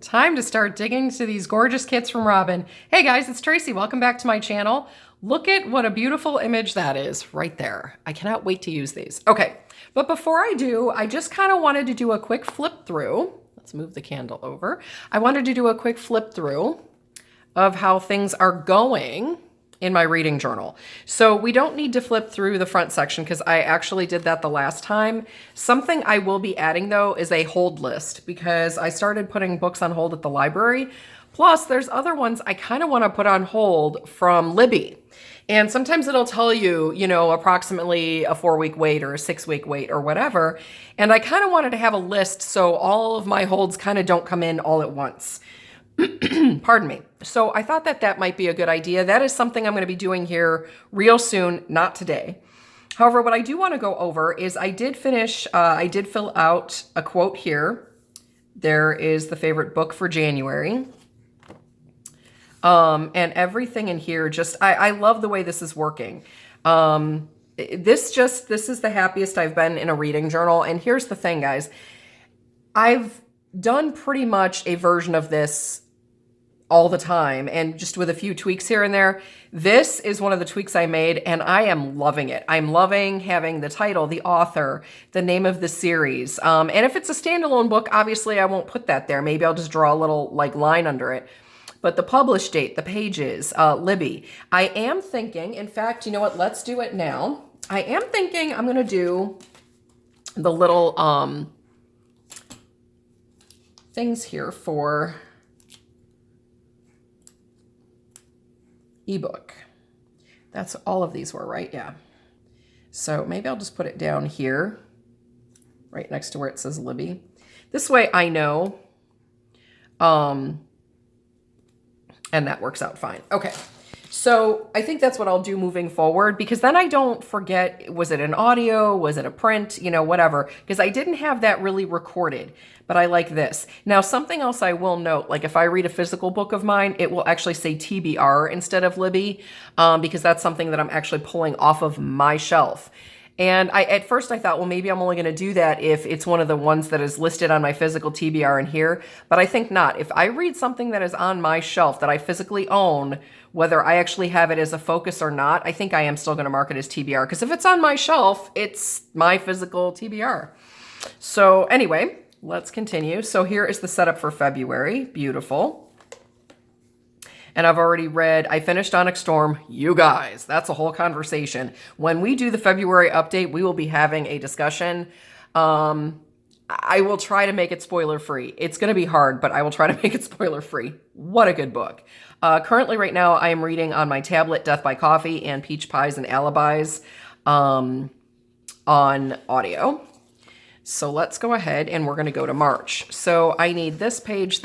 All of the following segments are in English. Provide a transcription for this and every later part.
Time to start digging into these gorgeous kits from Robin. Hey guys, it's Tracy. Welcome back to my channel. Look at what a beautiful image that is right there. I cannot wait to use these. Okay, but before I do, I just kind of wanted to do a quick flip through. Let's move the candle over. I wanted to do a quick flip through of how things are going in my reading journal. So we don't need to flip through the front section because I actually did that the last time. Something I will be adding though is a hold list because I started putting books on hold at the library. Plus there's other ones I kind of want to put on hold from Libby. And sometimes it'll tell you, approximately a 4-week wait or a 6-week wait or whatever. And I kind of wanted to have a list so all of my holds kind of don't come in all at once. Pardon me. So I thought that that might be a good idea. That is something I'm going to be doing here real soon, not today. However, what I do want to go over is I did fill out a quote here. There is the favorite book for January. And everything in here I love the way this is working. This is the happiest I've been in a reading journal. And here's the thing, guys. I've done pretty much a version of this all the time and just with a few tweaks here and there. This is one of the tweaks I made and I am loving it. I'm loving having the title, the author, the name of the series. And if it's a standalone book, obviously I won't put that there. Maybe I'll just draw a little line under it. But the published date, the pages, Libby. I am thinking, in fact, you know what? Let's do it now. I am thinking I'm going to do the little things here for ebook. That's all of these were, right? Yeah. So maybe I'll just put it down here, right next to where it says Libby. This way I know, and that works out fine. Okay. So I think that's what I'll do moving forward because then I don't forget, was it an audio? Was it a print? Whatever. Because I didn't have that really recorded, but I like this. Now, something else I will note, like if I read a physical book of mine, it will actually say TBR instead of Libby because that's something that I'm actually pulling off of my shelf. And at first I thought, well, maybe I'm only going to do that if it's one of the ones that is listed on my physical TBR in here, but I think not. If I read something that is on my shelf that I physically own, whether I actually have it as a focus or not, I think I am still going to mark it as TBR because if it's on my shelf, it's my physical TBR. So anyway, let's continue. So here is the setup for February. Beautiful. And I've already read, I finished Onyx Storm. You guys, that's a whole conversation. When we do the February update, we will be having a discussion. I will try to make it spoiler free. It's going to be hard, but I will try to make it spoiler free. What a good book. Currently right now, I am reading on my tablet Death by Coffee and Peach Pies and Alibis on audio. So let's go ahead and we're going to go to March. So I need this page,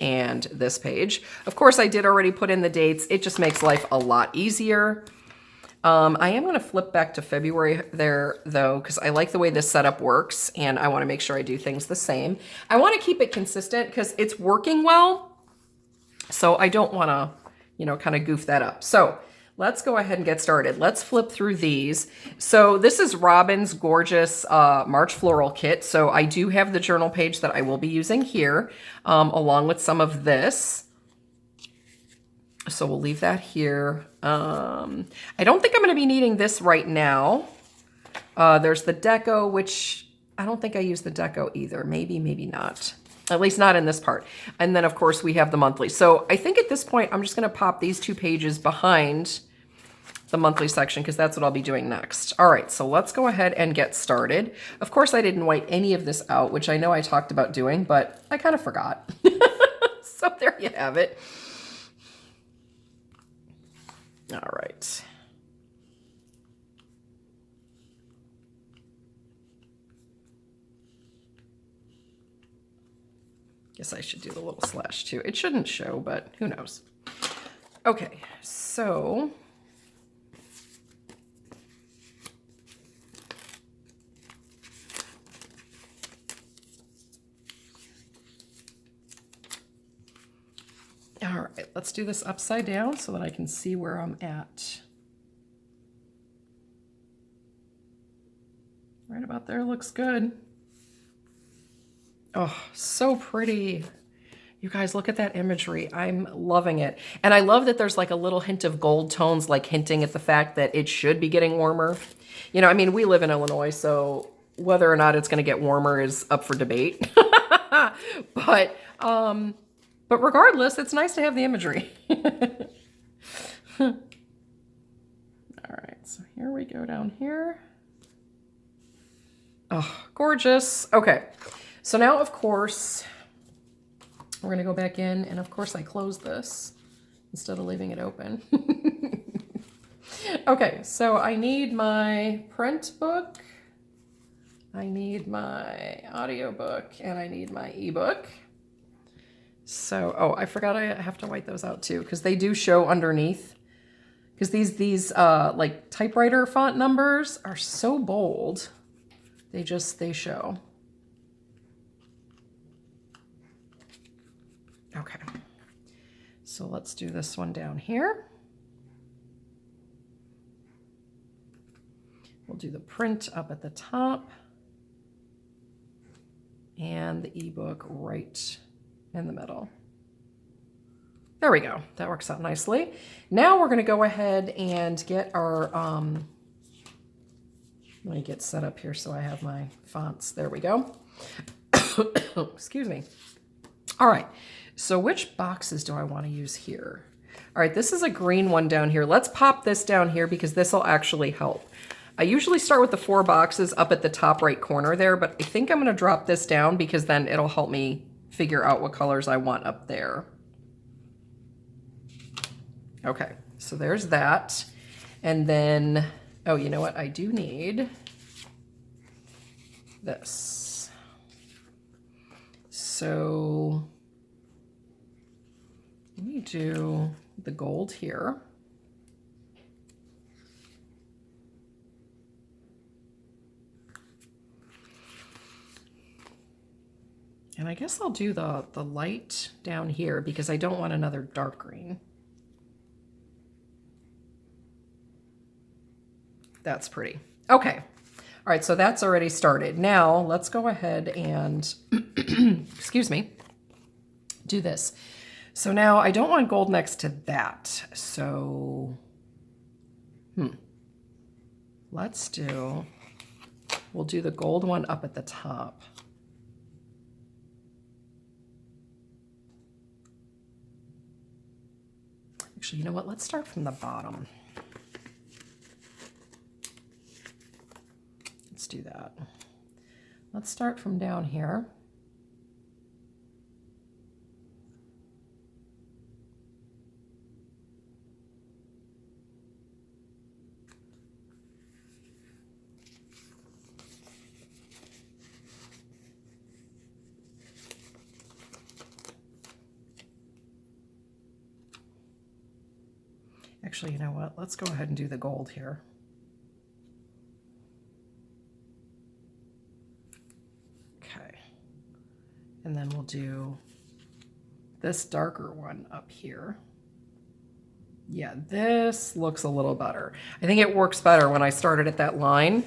and this page. Of course, I did already put in the dates. It just makes life a lot easier. I am going to flip back to February there, though, because I like the way this setup works, and I want to make sure I do things the same. I want to keep it consistent because it's working well, so I don't want to, kind of goof that up. So let's go ahead and get started. Let's flip through these. So this is Robin's gorgeous March Floral Kit. So I do have the journal page that I will be using here, along with some of this. So we'll leave that here. I don't think I'm going to be needing this right now. There's the deco, which I don't think I use the deco either. Maybe, maybe not. At least not in this part. And then, of course, we have the monthly. So I think at this point, I'm just going to pop these 2 pages behind the monthly section because that's what I'll be doing next. All right, so let's go ahead and get started. Of course, I didn't white any of this out, which I know I talked about doing, but I kind of forgot. So there you have it. All right. Guess I should do the little slash too. It shouldn't show, but who knows. Okay, so all right, let's do this upside down so that I can see where I'm at. Right about there looks good. Oh, so pretty. You guys, look at that imagery. I'm loving it. And I love that there's like a little hint of gold tones, like hinting at the fact that it should be getting warmer. You know, I mean, we live in Illinois, so whether or not it's going to get warmer is up for debate. But regardless, it's nice to have the imagery. All right, so here we go down here. Oh, gorgeous. Okay, so now, of course, we're going to go back in, and of course I close this instead of leaving it open. Okay, so I need my print book, I need my audiobook, and I need my ebook. So, oh, I forgot I have to white those out too, because they do show underneath. Because these like typewriter font numbers are so bold. They show. Okay. So let's do this one down here. We'll do the print up at the top and the ebook right in the middle. There we go. That works out nicely. Now we're going to go ahead and get our, let me get set up here so I have my fonts. There we go. Excuse me. All right. So which boxes do I want to use here? All right, this is a green one down here. Let's pop this down here because this will actually help. I usually start with the 4 boxes up at the top right corner there, but I think I'm going to drop this down because then it'll help me figure out what colors I want up there. Okay, so there's that. And then, oh, you know what? I do need this. So let me do the gold here. And I guess I'll do the light down here because I don't want another dark green. That's pretty. Okay. All right, so that's already started. Now let's go ahead and, excuse me, do this. So now I don't want gold next to that. So, let's do, we'll do the gold one up at the top. Actually, you know what? Let's start from the bottom. Let's do that. Let's start from down here. Actually, you know what? Let's go ahead and do the gold here. Okay. And then we'll do this darker one up here. Yeah, this looks a little better. I think it works better when I started at that line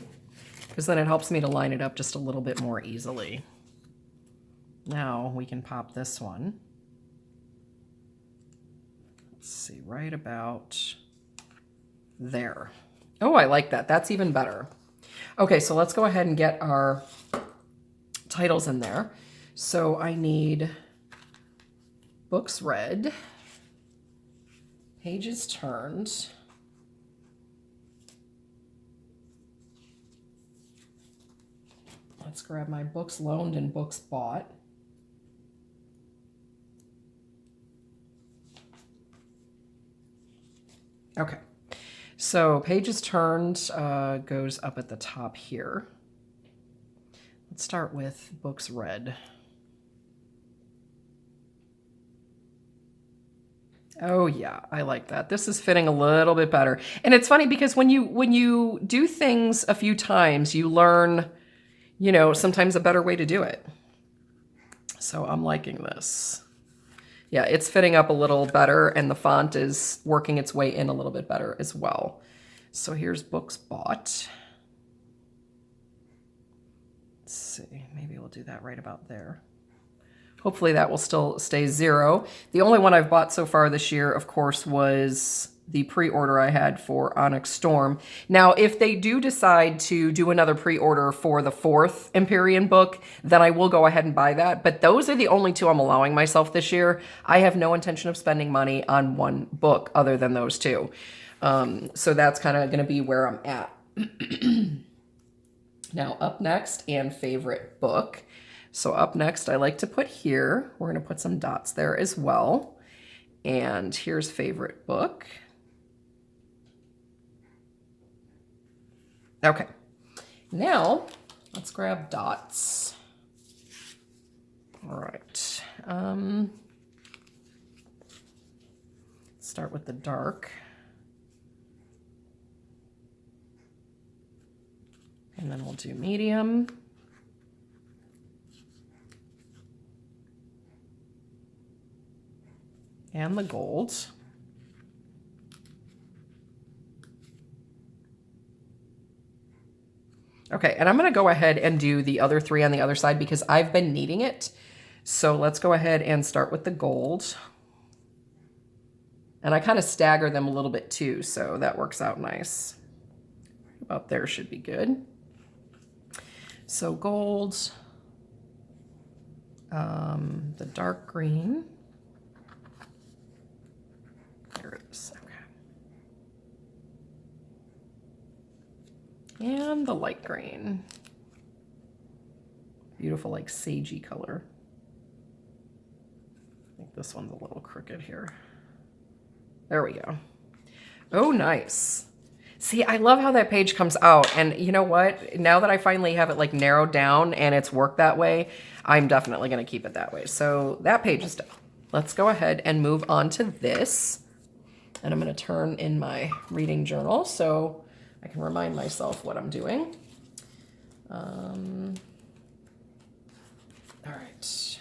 because then it helps me to line it up just a little bit more easily. Now we can pop this one. Let's see, right about there. Oh, I like that. That's even better. Okay, so let's go ahead and get our titles in there. So I need books read, pages turned, let's grab my books loaned and books bought. Okay, so pages turned goes up at the top here. Let's start with books read. Oh yeah, I like that. This is fitting a little bit better. And it's funny because when you do things a few times, you learn, you know, sometimes a better way to do it. So I'm liking this. Yeah, it's fitting up a little better and the font is working its way in a little bit better as well. So here's books bought. Let's see, maybe we'll do that right about there. Hopefully that will still stay 0. The only one I've bought so far this year, of course, was the pre-order I had for Onyx Storm. Now, if they do decide to do another pre-order for the 4th Empyrean book, then I will go ahead and buy that. But those are the only 2 I'm allowing myself this year. I have no intention of spending money on one book other than those 2. So that's kind of going to be where I'm at. Now, up next, and favorite book. So up next, I like to put here, we're going to put some dots there as well. And here's favorite book. Okay, now let's grab dots. All right, start with the dark. And then we'll do medium. And the gold. Okay, and I'm going to go ahead and do the other 3 on the other side because I've been needing it. So let's go ahead and start with the gold. And I kind of stagger them a little bit too, so that works out nice. About there should be good. So gold, the dark green. There it is. Okay. And the light green. Beautiful, like sagey color. I think this one's a little crooked here. There we go. Oh, nice. See, I love how that page comes out. And you know what? Now that I finally have it like narrowed down and it's worked that way, I'm definitely going to keep it that way. So that page is done. Let's go ahead and move on to this. And I'm going to turn in my reading journal so I can remind myself what I'm doing. All right.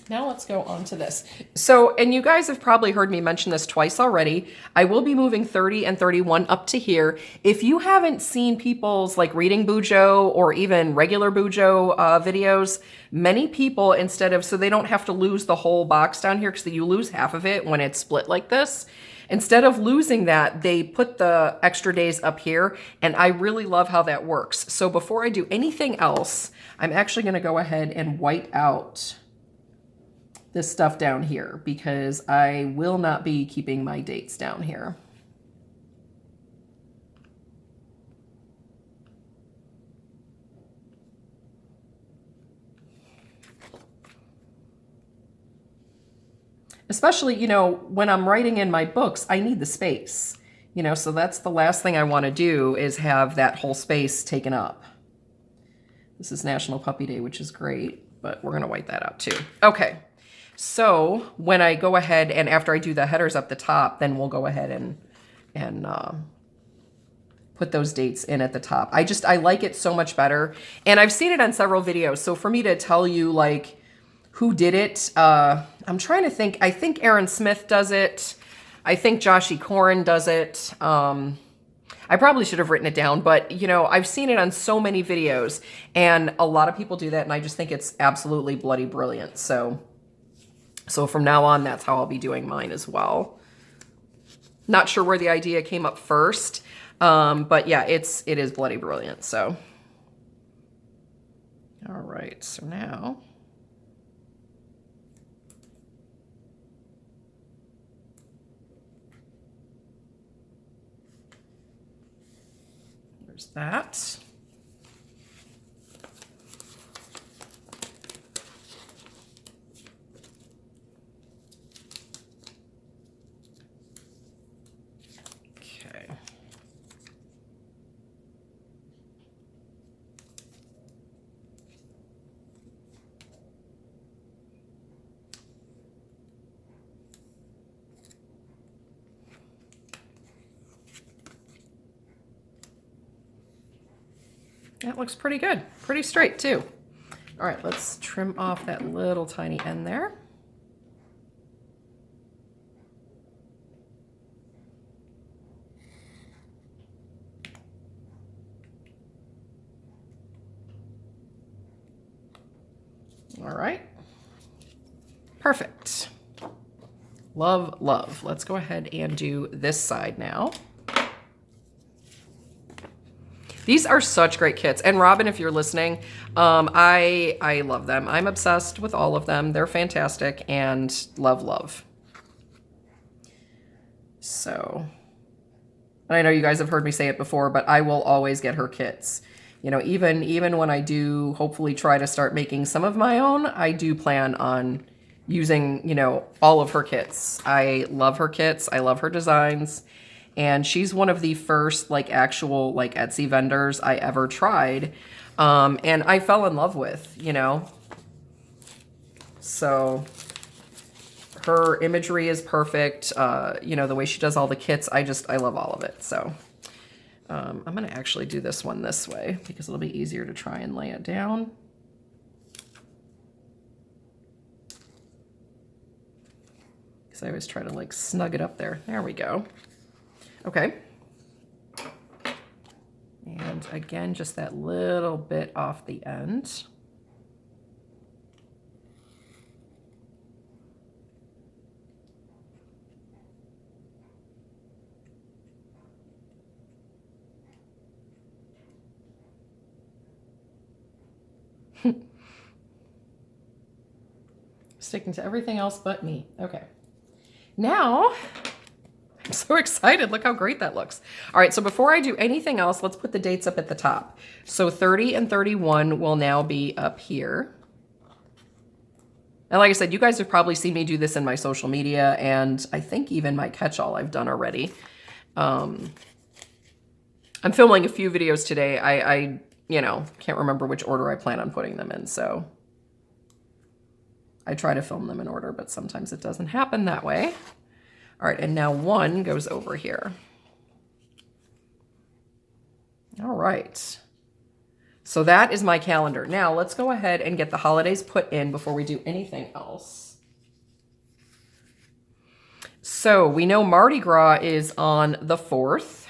Now let's go on to this. So, and you guys have probably heard me mention this twice already. I will be moving 30 and 31 up to here. If you haven't seen people's like reading Bujo or even regular Bujo videos, many people instead of, so they don't have to lose the whole box down here because you lose half of it when it's split like this. Instead of losing that, they put the extra days up here, and I really love how that works. So before I do anything else, I'm actually going to go ahead and white out this stuff down here because I will not be keeping my dates down here. Especially, you know, when I'm writing in my books, I need the space, you know, so that's the last thing I want to do is have that whole space taken up. This is National Puppy Day, which is great, but we're going to white that out too. Okay. So when I go ahead and after I do the headers up the top, then we'll go ahead and put those dates in at the top. I like it so much better. And I've seen it on several videos. So for me to tell you like who did it, I'm trying to think. I think Aaron Smith does it. I think Joshi Corin does it. I probably should have written it down, but you know, I've seen it on so many videos and a lot of people do that. And I just think it's absolutely bloody brilliant. So from now on, that's how I'll be doing mine as well. Not sure where the idea came up first, but yeah, it is bloody brilliant. So, all right, so now. There's that. That looks pretty good. Pretty straight too. All right, let's trim off that little tiny end there. All right. Perfect. Love, love. Let's go ahead and do this side now. These are such great kits. And Robin, if you're listening, I love them. I'm obsessed with all of them. They're fantastic and love, love. So, I know you guys have heard me say it before, but I will always get her kits. You know, even when I do hopefully try to start making some of my own, I do plan on using, you know, all of her kits. I love her kits. I love her designs. And she's one of the first like actual like Etsy vendors I ever tried. And I fell in love with, you know. So her imagery is perfect. You know, the way she does all the kits, I love all of it. So I'm gonna actually do this one this way because it'll be easier to try and lay it down. Because I always try to like snug it up there. There we go. Okay. And again, just that little bit off the end. Sticking to everything else but me. Okay. Now, I'm so excited. Look how great that looks. All right, so before I do anything else, let's put the dates up at the top. So 30 and 31 will now be up here. And like I said, you guys have probably seen me do this in my social media, and I think even my catch-all I've done already. I'm filming a few videos today. I you know, can't remember which order I plan on putting them in, so I try to film them in order, but sometimes it doesn't happen that way. All right, and now one goes over here. All right. So that is my calendar. Now let's go ahead and get the holidays put in before we do anything else. So we know Mardi Gras is on the 4th.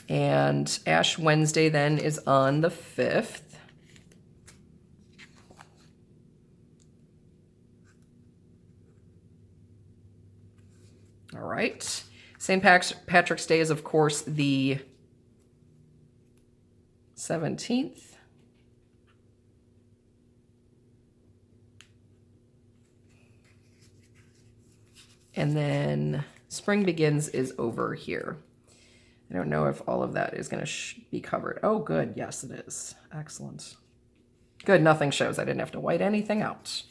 And Ash Wednesday then is on the 5th. All right. St. Patrick's Day is, of course, the 17th. And then Spring Begins is over here. I don't know if all of that is going to be covered. Oh, good. Yes, it is. Excellent. Good. Nothing shows. I didn't have to white anything out.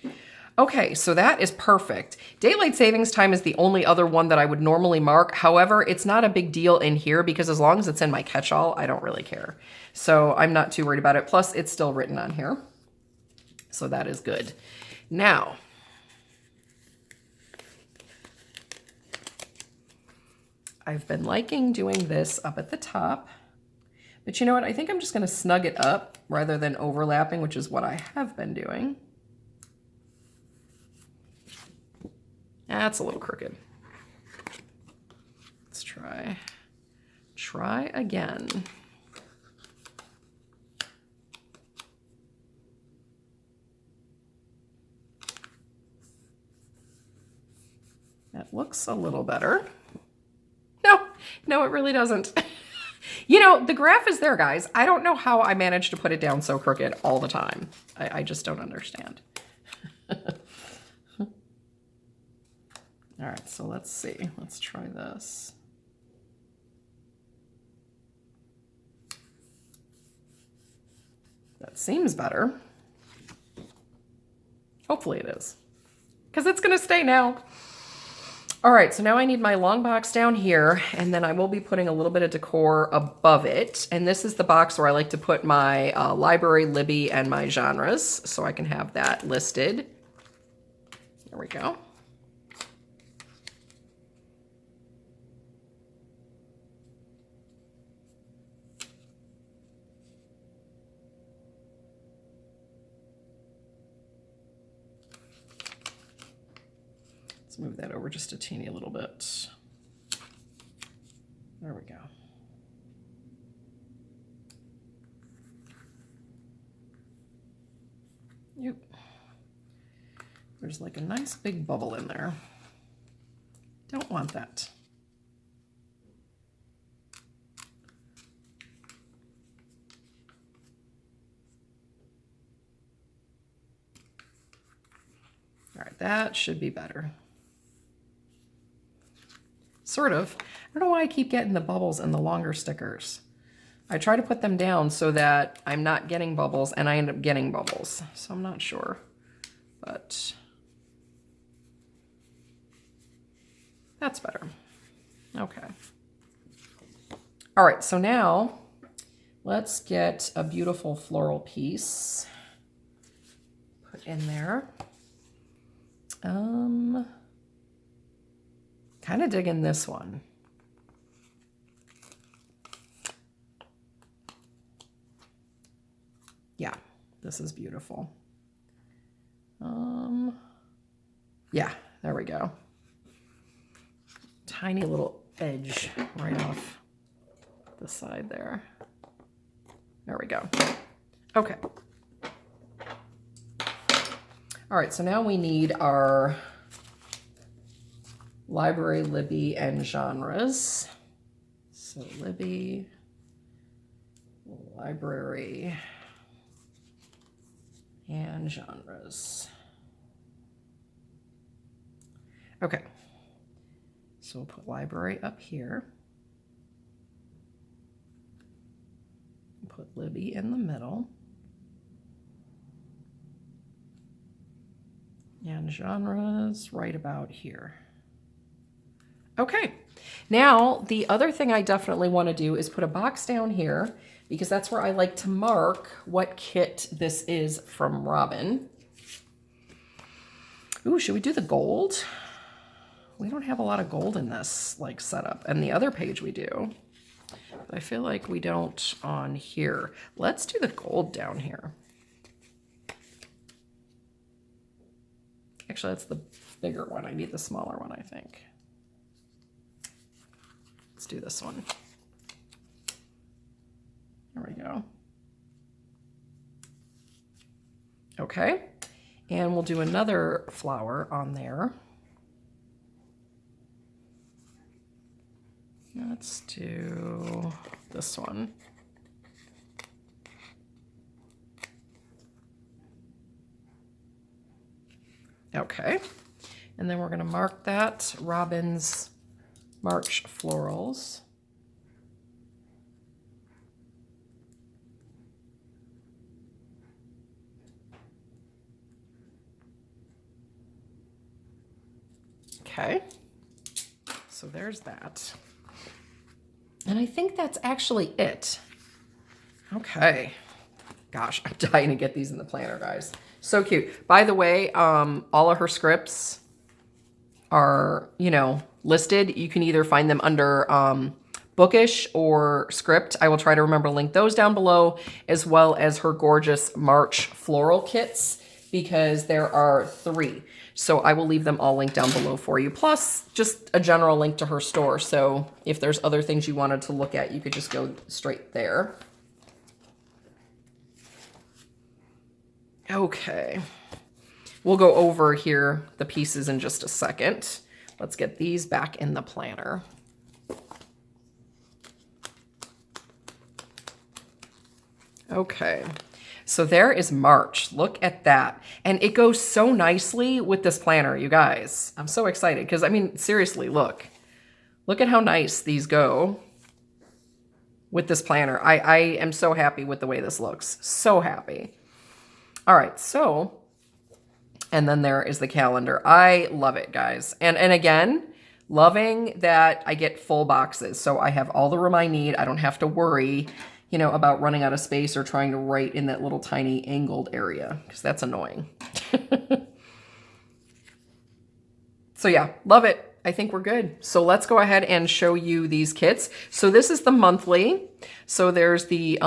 Okay, so that is perfect. Daylight savings time is the only other one that I would normally mark. However, it's not a big deal in here because as long as it's in my catch-all, I don't really care. So I'm not too worried about it. Plus, it's still written on here. So that is good. Now, I've been liking doing this up at the top. But you know what? I think I'm just going to snug it up rather than overlapping, which is what I have been doing. That's a little crooked. Let's try again. That looks a little better. No, it really doesn't. You know, the graph is there, guys. I don't know how I managed to put it down so crooked all the time. I just don't understand. All right, so let's see. Let's try this. That seems better. Hopefully it is, because it's going to stay now. All right, so now I need my long box down here, and then I will be putting a little bit of decor above it. And this is the box where I like to put my library, Libby, and my genres, so I can have that listed. There we go. Let's move that over just a teeny little bit. There we go. Yep. There's like a nice big bubble in there. Don't want that. All right, that should be better. Sort of. I don't know why I keep getting the bubbles and the longer stickers. I try to put them down so that I'm not getting bubbles and I end up getting bubbles. So I'm not sure, but that's better. Okay. All right, so now let's get a beautiful floral piece put in there. Kind of digging this one. Yeah, this is beautiful. Yeah, there we go. Tiny little edge right off the side there. There we go. Okay. All right, so now we need our library, Libby, and genres. So Libby, library, and genres. Okay, so we'll put library up here. Put Libby in the middle. And genres right about here. Okay, now the other thing I definitely want to do is put a box down here because that's where I like to mark what kit this is from Robin. Ooh, should we do the gold? We don't have a lot of gold in this like setup, and the other page we do. But I feel like we don't on here. Let's do the gold down here. Actually, that's the bigger one. I need the smaller one, I think. Let's do this one. There we go. Okay, and we'll do another flower on there. Let's do this one. Okay, and then we're going to mark that Robin's March Florals. Okay, so there's that. And I think that's actually it. Okay. Gosh, I'm dying to get these in the planner, guys. So cute. By the way, all of her scripts are, you know, listed. You can either find them under Bookish or Script. I will try to remember to link those down below, as well as her gorgeous March floral kits, because there are 3. So I will leave them all linked down below for you. Plus, just a general link to her store. So if there's other things you wanted to look at, you could just go straight there. Okay, we'll go over here the pieces in just a second. Let's get these back in the planner. Okay, so there is March. Look at that. And it goes so nicely with this planner, you guys. I'm so excited because, I mean, seriously, look. Look at how nice these go with this planner. I am so happy with the way this looks. So happy. All right, so, and then there is the calendar. I love it, guys. And again, loving that I get full boxes. So I have all the room I need. I don't have to worry, you know, about running out of space or trying to write in that little tiny angled area, because that's annoying. So yeah, love it. I think we're good. So let's go ahead and show you these kits. So this is the monthly. So there's the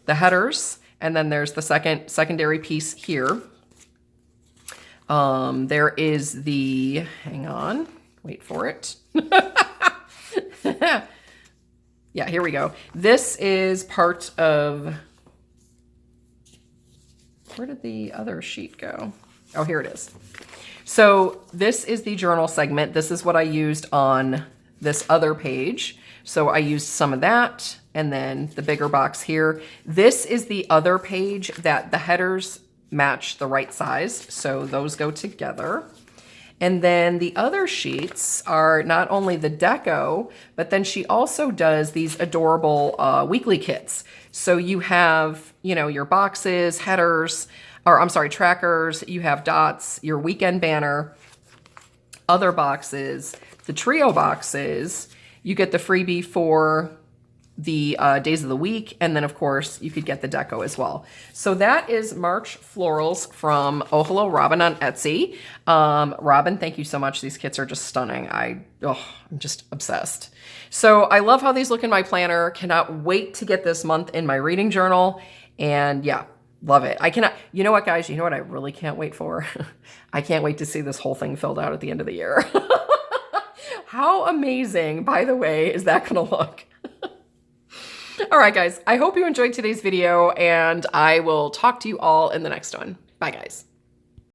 headers. And then there's the secondary piece here. There is the, hang on, wait for it. Yeah, here we go. This is part of Where did the other sheet go? Oh, here it is. So this is the journal segment. This is what I used on this other page. So I used some of that and then the bigger box here. This is the other page that the headers match the right size. So those go together. And then the other sheets are not only the deco, but then she also does these adorable weekly kits. So you have, you know, your boxes, headers, or I'm sorry, trackers, you have dots, your weekend banner, other boxes, the trio boxes. You get the freebie for the days of the week, and then of course you could get the deco as well. So that is March Florals from Oh Hello Robin on Etsy. Robin, thank you so much. These kits are just stunning. I'm just obsessed. So I love how these look in my planner. Cannot wait to get this month in my reading journal. And yeah, love it. I cannot, you know what guys, you know what I really can't wait for? I can't wait to see this whole thing filled out at the end of the year. How amazing, by the way, is that gonna look? All right, guys, I hope you enjoyed today's video, and I will talk to you all in the next one. Bye, guys.